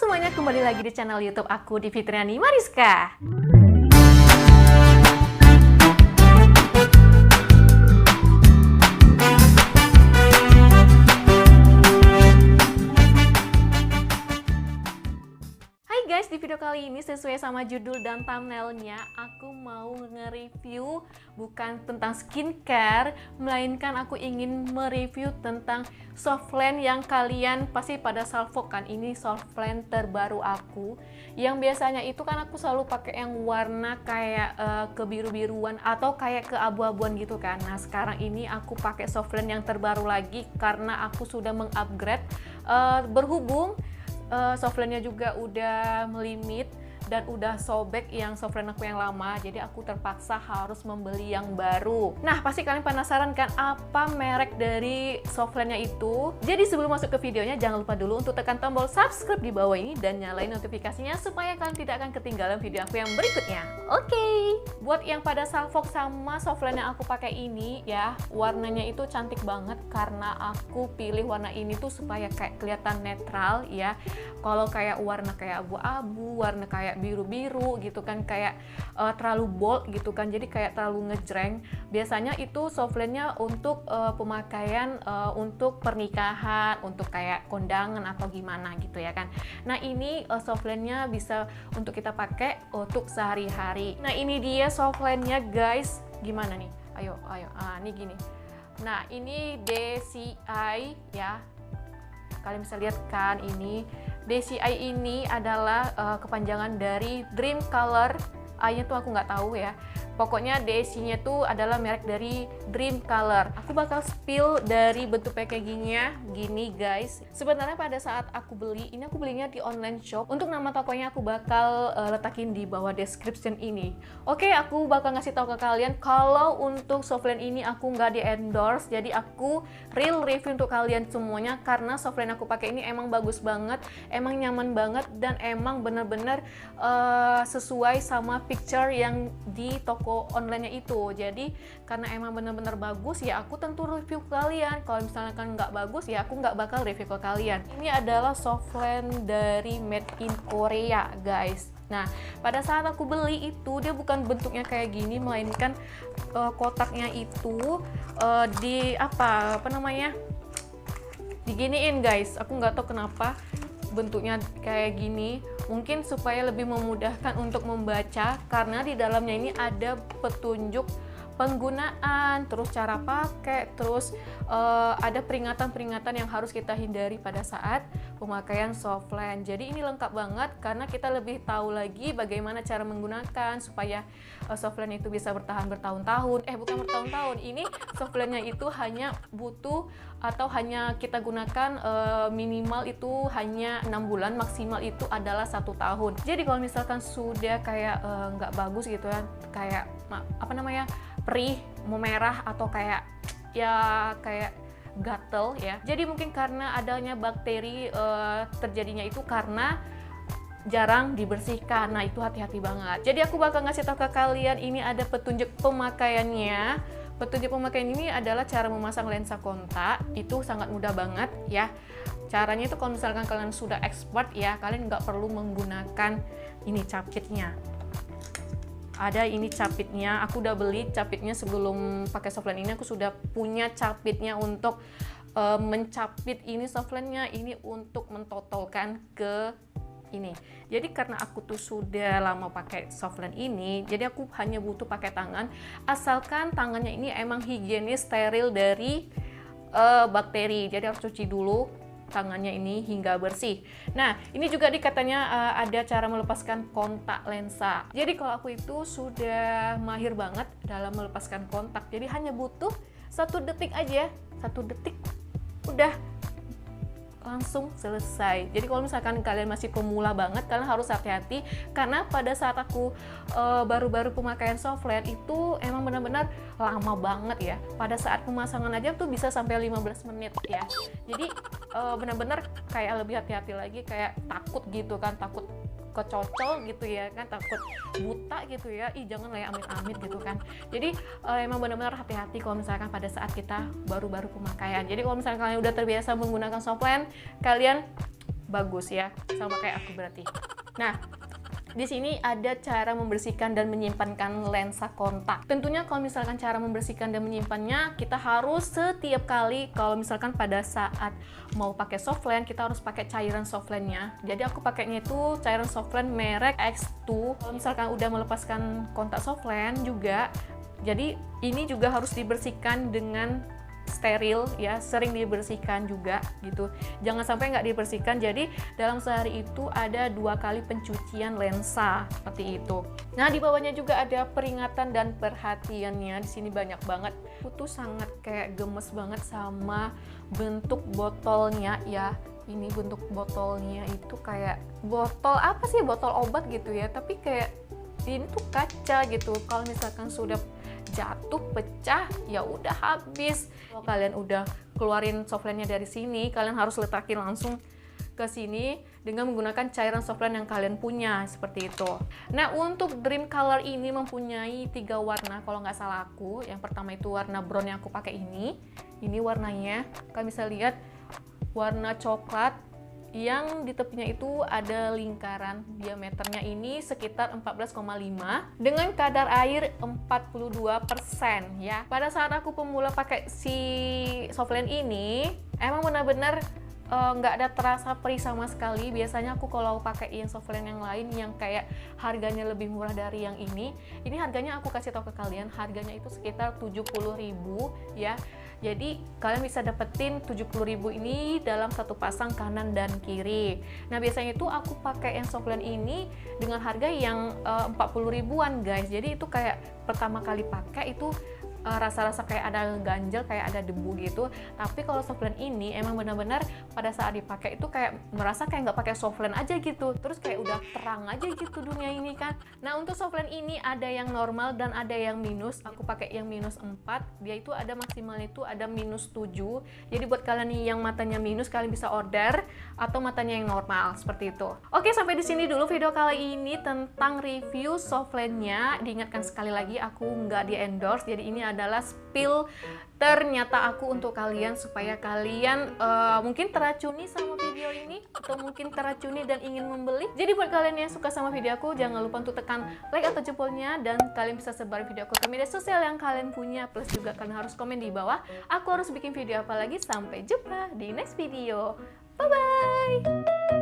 semuanya, kembali lagi di channel YouTube aku, di Fitriani Mariska. Hai guys, di video kali ini sesuai sama judul dan thumbnailnya, aku mau nge-review bukan tentang skincare, melainkan aku ingin mereview tentang softline yang kalian pasti pada salvo kan. Ini softline terbaru aku, yang biasanya itu kan aku selalu pakai yang warna kayak kebiru-biruan atau kayak keabu-abuan gitu kan. Nah sekarang ini aku pakai softline yang terbaru lagi karena aku sudah mengupgrade, berhubung softline-nya juga udah melimit dan udah sobek yang softline aku yang lama, jadi aku terpaksa harus membeli yang baru. Nah, pasti kalian penasaran kan apa merek dari softline-nya itu? Jadi sebelum masuk ke videonya, jangan lupa dulu untuk tekan tombol subscribe di bawah ini dan nyalain notifikasinya supaya kalian tidak akan ketinggalan video aku yang berikutnya. Oke. Buat yang pada salvok sama softline yang aku pakai ini ya, warnanya itu cantik banget karena aku pilih warna ini tuh supaya kayak kelihatan netral ya. Kalau kayak warna kayak abu-abu, warna kayak biru-biru gitu kan, kayak terlalu bold gitu kan, jadi kayak terlalu ngejreng. Biasanya itu softline-nya untuk pemakaian untuk pernikahan, untuk kayak kondangan atau gimana gitu ya kan. Nah ini softline-nya bisa untuk kita pakai untuk sehari-hari. Nah ini dia softline-nya guys, gimana nih? Ayo, ini gini. Nah ini DCI ya, kalian bisa lihat kan ini. DCI ini adalah kepanjangan dari Dream Color. I-nya tuh aku nggak tahu ya. Pokoknya DCI-nya tuh adalah merek dari Dream Color. Aku bakal spill dari bentuk packagingnya gini guys. Sebenarnya pada saat aku beli, ini aku belinya di online shop. Untuk nama tokonya aku bakal letakin di bawah description ini. Oke, aku bakal ngasih tahu ke kalian kalau untuk softline ini aku nggak di endorse. Jadi aku real review untuk kalian semuanya karena softline aku pakai ini emang bagus banget, emang nyaman banget, dan emang bener-bener sesuai sama picture yang di toko online-nya itu. Jadi karena emang bener-bener bagus ya aku tentu review ke kalian. Kalau misalnya kan nggak bagus ya aku nggak bakal review ke kalian. Ini adalah softline dari made in Korea guys. Nah pada saat aku beli itu dia bukan bentuknya kayak gini, melainkan kotaknya itu di apa namanya, diginiin guys. Aku nggak tahu kenapa bentuknya kayak gini, mungkin supaya lebih memudahkan untuk membaca karena di dalamnya ini ada petunjuk penggunaan, terus cara pakai, terus ada peringatan-peringatan yang harus kita hindari pada saat pemakaian softline. Jadi ini lengkap banget karena kita lebih tahu lagi bagaimana cara menggunakan supaya softline itu bisa bertahan bertahun-tahun. Bukan bertahun-tahun, ini softline-nya itu hanya butuh atau hanya kita gunakan minimal itu hanya 6 bulan, maksimal itu adalah 1 tahun. Jadi kalau misalkan sudah kayak nggak bagus gitu kan, kayak apa namanya, perih, memerah, atau kayak ya kayak gatel ya. Jadi mungkin karena adanya bakteri, terjadinya itu karena jarang dibersihkan. Nah itu hati-hati banget. Jadi aku bakal ngasih tahu ke kalian, ini ada petunjuk pemakaiannya. Petunjuk pemakaian ini adalah cara memasang lensa kontak. Itu sangat mudah banget ya. Caranya itu kalau misalkan kalian sudah expert ya, kalian nggak perlu menggunakan ini capitnya. Ada ini capitnya, aku udah beli capitnya sebelum pakai softline ini. Aku sudah punya capitnya untuk mencapit ini softline-nya, ini untuk mentotolkan ke ini. Jadi karena aku tuh sudah lama pakai softline ini, jadi aku hanya butuh pakai tangan, asalkan tangannya ini emang higienis, steril dari bakteri. Jadi harus cuci dulu tangannya ini hingga bersih. Nah ini juga katanya ada cara melepaskan kontak lensa. Jadi kalau aku itu sudah mahir banget dalam melepaskan kontak, jadi hanya butuh 1 detik aja, 1 detik udah langsung selesai. Jadi kalau misalkan kalian masih pemula banget, kalian harus hati-hati karena pada saat aku baru-baru pemakaian softline itu emang benar-benar lama banget ya. Pada saat pemasangan aja tuh bisa sampai 15 menit ya. Jadi benar-benar kayak lebih hati-hati lagi, kayak takut gitu kan, takut kecocol gitu ya kan, takut buta gitu ya, jangan lah ya, amit-amit gitu kan. Jadi emang benar-benar hati-hati kalau misalkan pada saat kita baru-baru pemakaian. Jadi kalau misalkan kalian udah terbiasa menggunakan softline, kalian bagus ya, sama kayak aku berarti. Nah, di sini ada cara membersihkan dan menyimpankan lensa kontak. Tentunya kalau misalkan cara membersihkan dan menyimpannya, kita harus setiap kali kalau misalkan pada saat mau pakai softlens, kita harus pakai cairan softlensnya. Jadi aku pakainya itu cairan softlens merek X2. Kalau misalkan udah melepaskan kontak softlens juga, jadi ini juga harus dibersihkan dengan steril ya, sering dibersihkan juga gitu, jangan sampai nggak dibersihkan. Jadi dalam sehari itu ada 2 kali pencucian lensa seperti itu. Nah, di bawahnya juga ada peringatan dan perhatiannya. Di sini banyak banget. Aku tuh sangat kayak gemes banget sama bentuk botolnya ya. Ini bentuk botolnya itu kayak botol apa sih, botol obat gitu ya, tapi kayak ini tuh kaca gitu. Kalau misalkan sudah jatuh, pecah, ya udah habis. Kalau kalian udah keluarin softlensnya dari sini, kalian harus letakin langsung ke sini dengan menggunakan cairan softlens yang kalian punya, seperti itu. Nah, untuk Dream Color ini mempunyai 3 warna kalau nggak salah aku. Yang pertama itu warna brown yang aku pakai ini warnanya, kalian bisa lihat warna coklat, yang di tepinya itu ada lingkaran. Diameternya ini sekitar 14,5 dengan kadar air 42% ya. Pada saat aku pemula pakai si softlens ini, emang benar-benar nggak ada terasa perih sama sekali. Biasanya aku kalau pakai yang softlens yang lain yang kayak harganya lebih murah dari yang ini harganya aku kasih tahu ke kalian, harganya itu sekitar 70.000 ya. Jadi kalian bisa dapetin 70.000 ini dalam satu pasang kanan dan kiri. Nah, biasanya itu aku pakai yang softlens ini dengan harga yang 40 ribuan guys. Jadi itu kayak pertama kali pakai itu rasa-rasa kayak ada ganjel, kayak ada debu gitu. Tapi kalau softlens ini emang benar-benar pada saat dipakai itu kayak merasa kayak nggak pakai softlens aja gitu, terus kayak udah terang aja gitu dunia ini kan. Nah, untuk softlens ini ada yang normal dan ada yang minus. Aku pakai yang minus 4, dia itu ada maksimalnya itu ada minus 7. Jadi buat kalian nih yang matanya minus, kalian bisa order, atau matanya yang normal seperti itu. Oke, sampai di sini dulu video kali ini tentang review softlensnya. Diingatkan sekali lagi, aku nggak di endorse, jadi ini adalah spill ternyata aku untuk kalian, supaya kalian mungkin teracuni sama video ini, atau mungkin teracuni dan ingin membeli. Jadi buat kalian yang suka sama video aku, jangan lupa untuk tekan like atau jempolnya, dan kalian bisa sebar video aku ke media sosial yang kalian punya. Plus juga kalian harus komen di bawah aku harus bikin video apa lagi. Sampai jumpa di next video, bye bye.